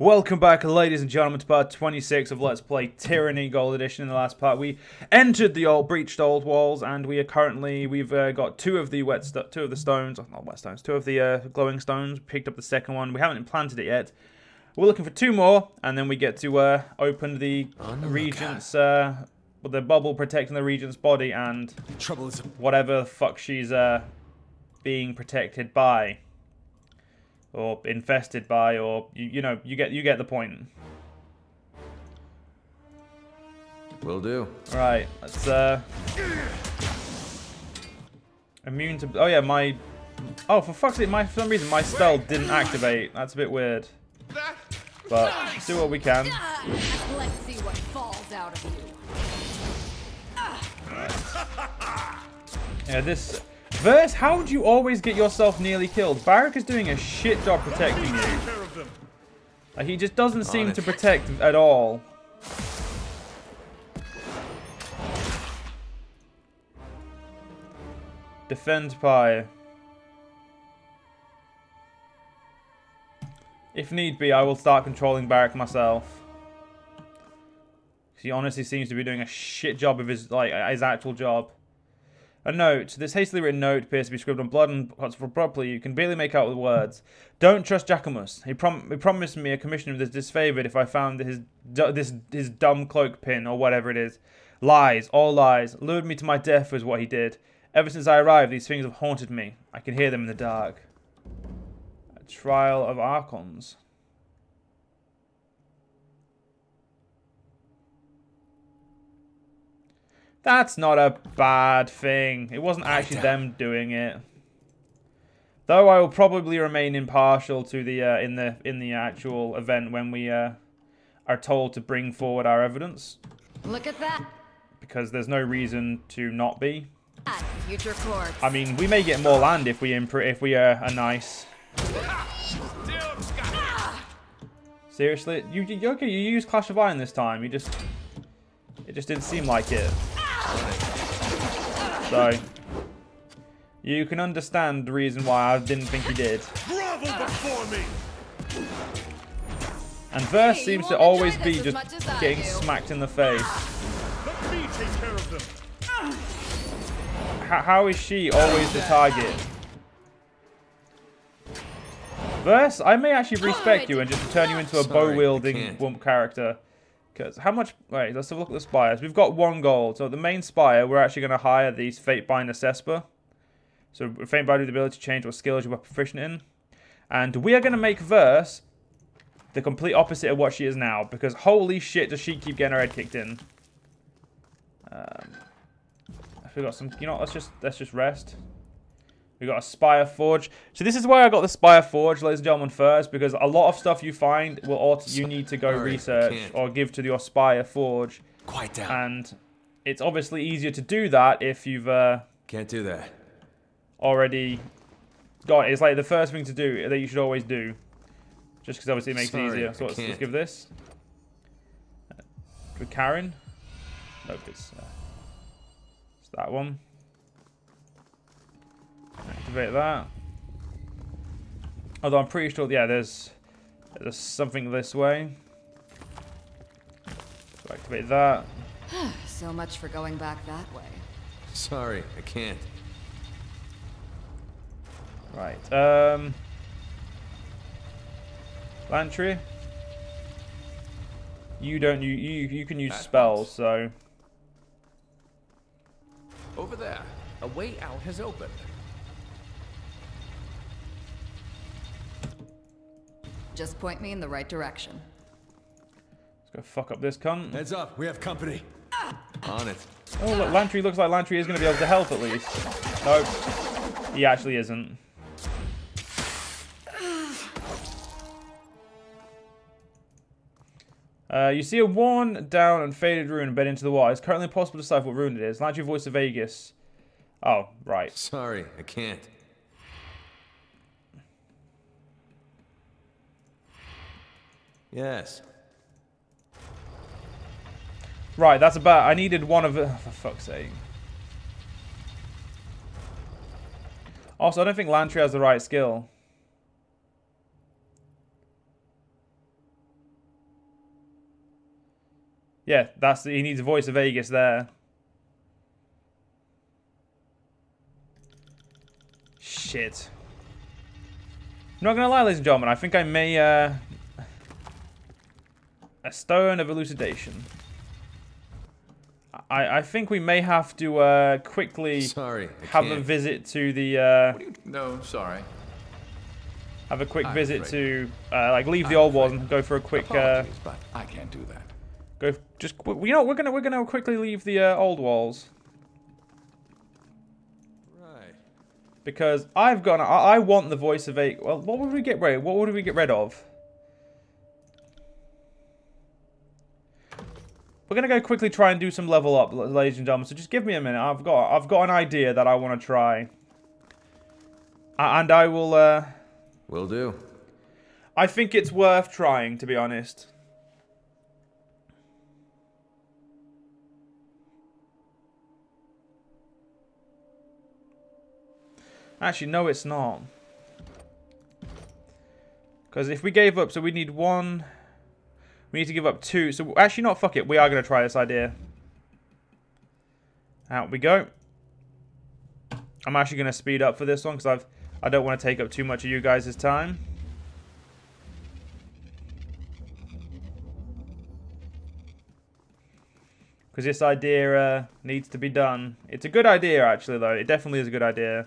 Welcome back, ladies and gentlemen, to part 26 of Let's Play Tyranny Gold Edition. In the last part, we entered the breached old walls, and we are currently, we've got two of the stones, not wet stones, two of the glowing stones. Picked up the second one. We haven't implanted it yet. We're looking for two more, and then we get to open the regent's, the bubble protecting the regent's body, and whatever the fuck she's being protected by. Or infested by, or you know, you get the point. Will do. Right, let's immune to. Oh yeah, oh, for fuck's sake, for some reason my spell didn't activate. That's a bit weird. But let's do what we can. Let's see what falls out of you. Right. Yeah, this. Verse, how would you always get yourself nearly killed? Barak is doing a shit job protecting you. Like, he just doesn't seem to protect at all. Defend Pyre. If need be, I will start controlling Barak myself. He honestly seems to be doing a shit job of his actual job. A note. This hastily written note appears to be scribbled on blood and properly. You can barely make out the words. Don't trust Jacquemus. He promised me a commission of this disfavored if I found his dumb cloak pin or whatever it is. Lies. All lies. Lured me to my death was what he did. Ever since I arrived, these things have haunted me. I can hear them in the dark. A trial of Archons. That's not a bad thing. It wasn't actually them doing it. Though I will probably remain impartial to the in the actual event when we are told to bring forward our evidence. Look at that. Because there's no reason to not be. Future corpse. I mean, we may get more land if we are nice. Seriously, you okay? You used Clash of Iron this time. It just didn't seem like it. So, you can understand the reason why I didn't think he did. And Verse seems to always be just getting smacked in the face. How is she always the target? Verse, I may actually respect you and just turn you into a bow-wielding wump character. Because how much... Wait, let's have a look at the spires. We've got 1 gold. So the main spire, we're actually going to hire these fatebinder Cesper. So fatebinder with the ability to change what skills you are proficient in. And we are going to make Verse the complete opposite of what she is now. Because holy shit, does she keep getting her head kicked in. We got some... You know what, let's just rest. We got a Spire Forge. So this is why I got the Spire Forge, ladies and gentlemen, first, because a lot of stuff you find will you need to go research or give to your Spire Forge. Quiet down. And it's obviously easier to do that if you've can't do that. Already got it. It's like the first thing to do that you should always do, just because obviously it makes it easier. So let's give this with Karen. Nope, it's that one. Activate that. Although I'm pretty sure, yeah, there's something this way. So activate that. So much for going back that way. Sorry, I can't. Right. Lantry. You don't. You can use spells. So. Over there, a way out has opened. Just point me in the right direction. Let's go fuck up this cunt. Heads up, we have company. On it. Oh, look, Lantry looks like Lantry is going to be able to help at least. Nope. He actually isn't. You see a worn down and faded rune embedded into the wall. It's currently impossible to decipher what rune it is. Lantry Voice of Vegas. Oh, right. Sorry, I can't. Yes. Right, that's about... I needed one of... for fuck's sake. Also, I don't think Lantry has the right skill. Yeah, he needs a voice of Aegis there. Shit. I'm not gonna lie, ladies and gentlemen, I think I may, a stone of elucidation. I think we may have to, quickly Sorry, I have can't. a visit to the, What do you... No, sorry. have a quick I'm visit afraid. to, like, leave the I'm old walls afraid. and go for a quick, Apologies, but I can't do that. you know, we're gonna quickly leave the, old walls. Right. Because I want the voice of a. Well, what would we get rid? What would we get rid of? We're gonna go quickly try and do some level up, ladies and gentlemen. So just give me a minute. I've got an idea that I want to try, and I will. Will do. I think it's worth trying, to be honest. Actually, no, it's not. Because if we gave up, so we need one. We need to give up two. So actually, not. Fuck it. We are going to try this idea. Out we go. I'm actually going to speed up for this one because I don't want to take up too much of you guys' time. Because this idea needs to be done. It's a good idea, actually, though. It definitely is a good idea.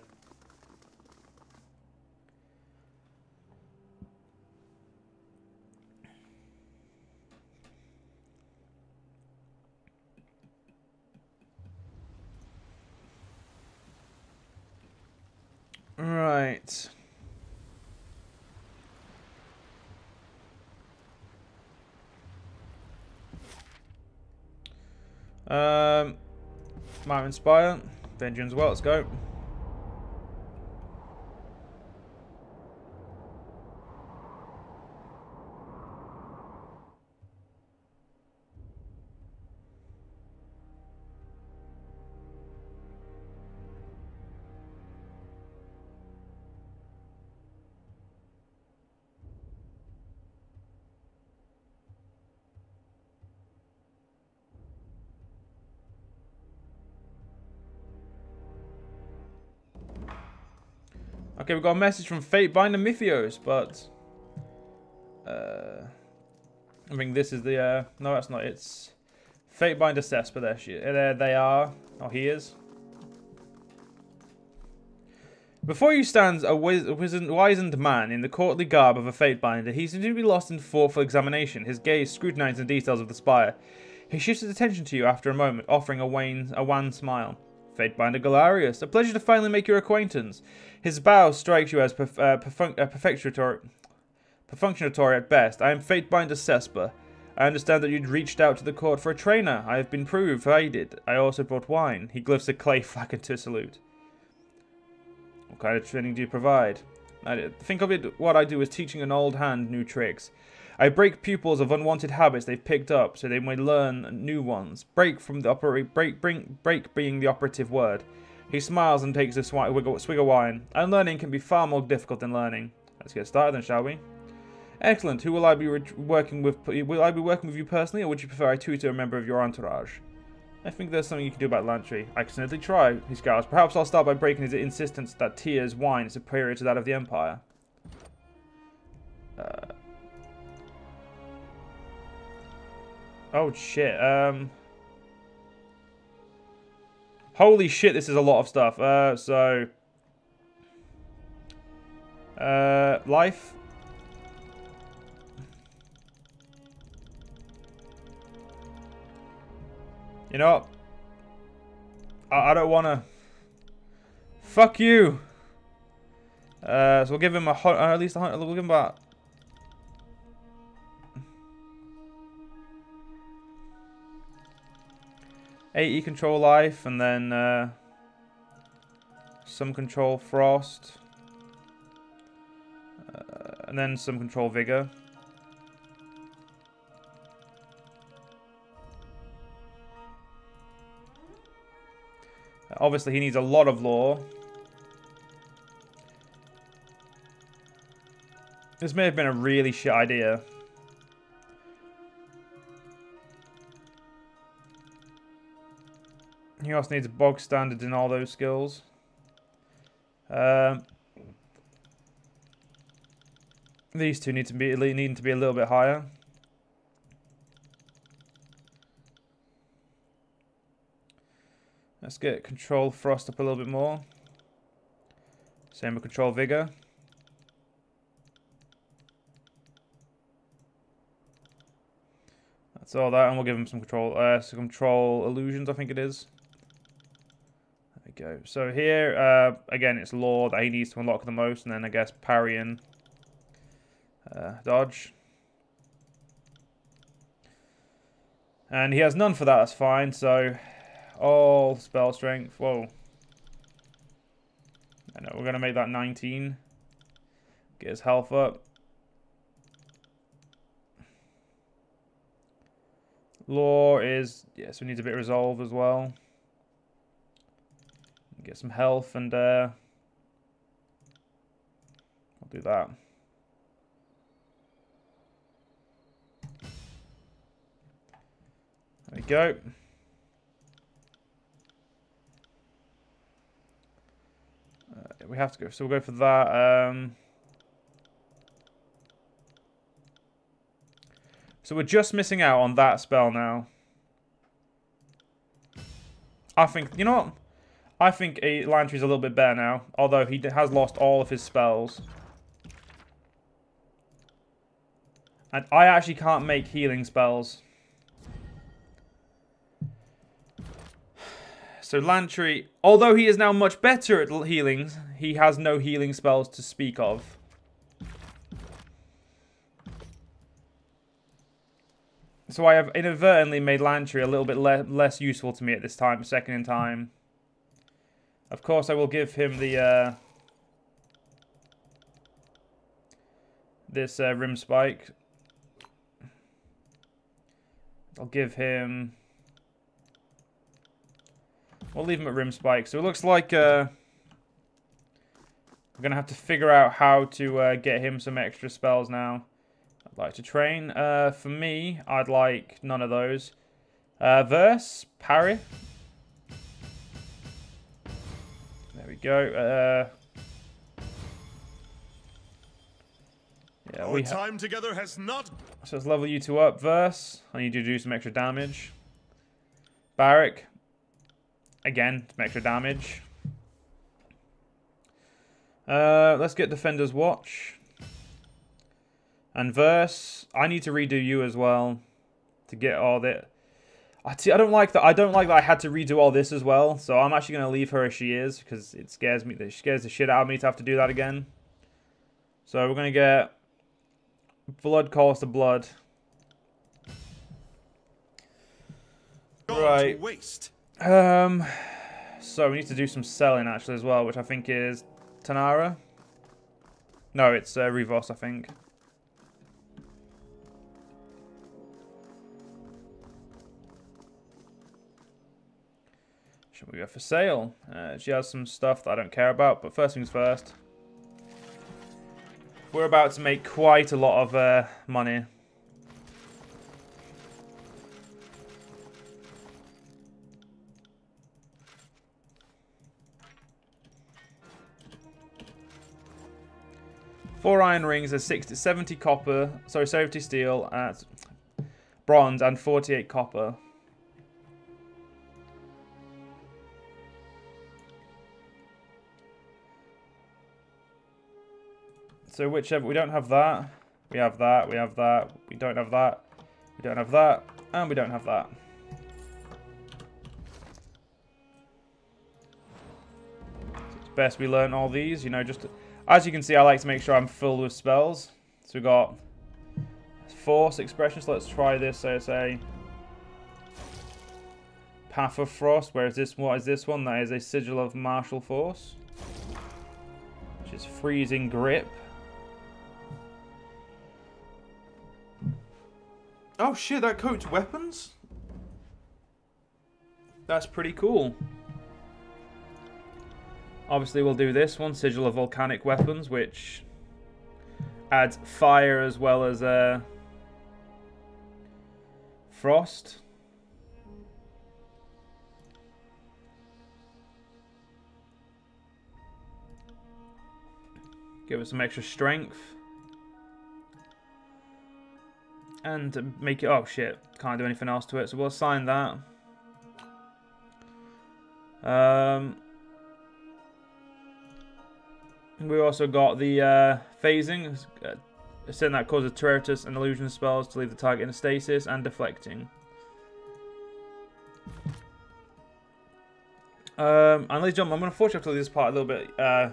Right. Might inspire. Vengeance, well, let's go. Okay, we've got a message from fatebinder Mythios, but I think this is the no, that's not. It's fatebinder Cesper. There they are. Oh, he is. Before you stands a wizened man in the courtly garb of a fatebinder. He seems to be lost in thoughtful examination, his gaze scrutinizing the details of the spire. He shifts his attention to you after a moment, offering a wan smile. Fatebinder Galarius, a pleasure to finally make your acquaintance. His bow strikes you as perfunctory at best. I am Fatebinder Cesper. I understand that you'd reached out to the court for a trainer. I have been persuaded. I also brought wine. He glyphs a clay flagon to salute. What kind of training do you provide? Think of it, what I do is teaching an old hand new tricks. I break pupils of unwanted habits they've picked up, so they may learn new ones. Break being the operative word. He smiles and takes a swig of wine. And learning can be far more difficult than learning. Let's get started then, shall we? Excellent. Who will I be working with? Will I be working with you personally, or would you prefer I tutor a member of your entourage? I think there's something you can do about Lantry. I can certainly try, he scowls. Perhaps I'll start by breaking his insistence that Tyr's wine is superior to that of the Empire. Oh shit, holy shit, this is a lot of stuff. Life. You know what? I don't wanna. Fuck you. So we'll give him at least 100. We'll give him about. AE control life, and then some control frost, and then some control vigor. Obviously, he needs a lot of lore. This may have been a really shit idea. He also needs a bog standard in all those skills. These two need to be a little bit higher. Let's get control frost up a little bit more. Same with control vigor. That's all that, and we'll give him some control illusions, I think it is. There we go. So here, again, it's law that he needs to unlock the most, and then I guess parry and dodge. And he has none for that, that's fine. So all spell strength. Whoa. I know, we're going to make that 19. Get his health up. Law is, yes, we need a bit of resolve as well. Get some health and I'll do that. There we go. We have to go, so we'll go for that. So we're just missing out on that spell now. I think, you know what? I think Lantry's a little bit better now, although he has lost all of his spells. And I actually can't make healing spells. So Lantry, although he is now much better at healings, he has no healing spells to speak of. So I have inadvertently made Lantry a little bit less useful to me at this time, second in time. Of course, I will give him the this rim spike. I'll give him. We'll leave him at rim spike. So it looks like we're gonna have to figure out how to get him some extra spells now. I'd like to train. For me, I'd like none of those. Verse, parry. There we go. Yeah, our time together has not. So let's level you two up. Verse, I need you to do some extra damage. Barrack, again, some extra damage. Let's get Defender's Watch. And Verse, I need to redo you as well to get all that. I don't like that. I don't like that I had to redo all this as well. So I'm actually gonna leave her as she is because it scares me. It scares the shit out of me to have to do that again. So we're gonna get blood calls to blood. Right. Waste. So we need to do some selling actually as well, which I think is Tanara. No, it's Rivos, I think. Should we go for sale? She has some stuff that I don't care about, but first things first. We're about to make quite a lot of money. Four iron rings, there's 70 copper, sorry, 70 steel, bronze, and 48 copper. So whichever, we don't have that, we have that, we have that, we don't have that, we don't have that, and we don't have that. So it's best we learn all these, you know, just, as you can see, I like to make sure I'm filled with spells. So we've got Force Expression, so let's try this, so say, Path of Frost, whereas this, what is this one? That is a Sigil of Martial Force, which is Freezing Grip. Oh shit, that coats weapons? That's pretty cool. Obviously we'll do this one, Sigil of Volcanic Weapons, which adds fire as well as frost. Give us some extra strength. And make it... Oh, shit. Can't do anything else to it, so we'll assign that. We also got the phasing. Saying that causes Terratus and illusion spells to leave the target in a stasis, and deflecting. And ladies and gentlemen, I'm going to fortunately leave this part a little bit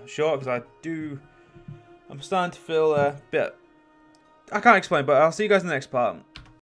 short because I'm starting to feel a bit... I can't explain, but I'll see you guys in the next part.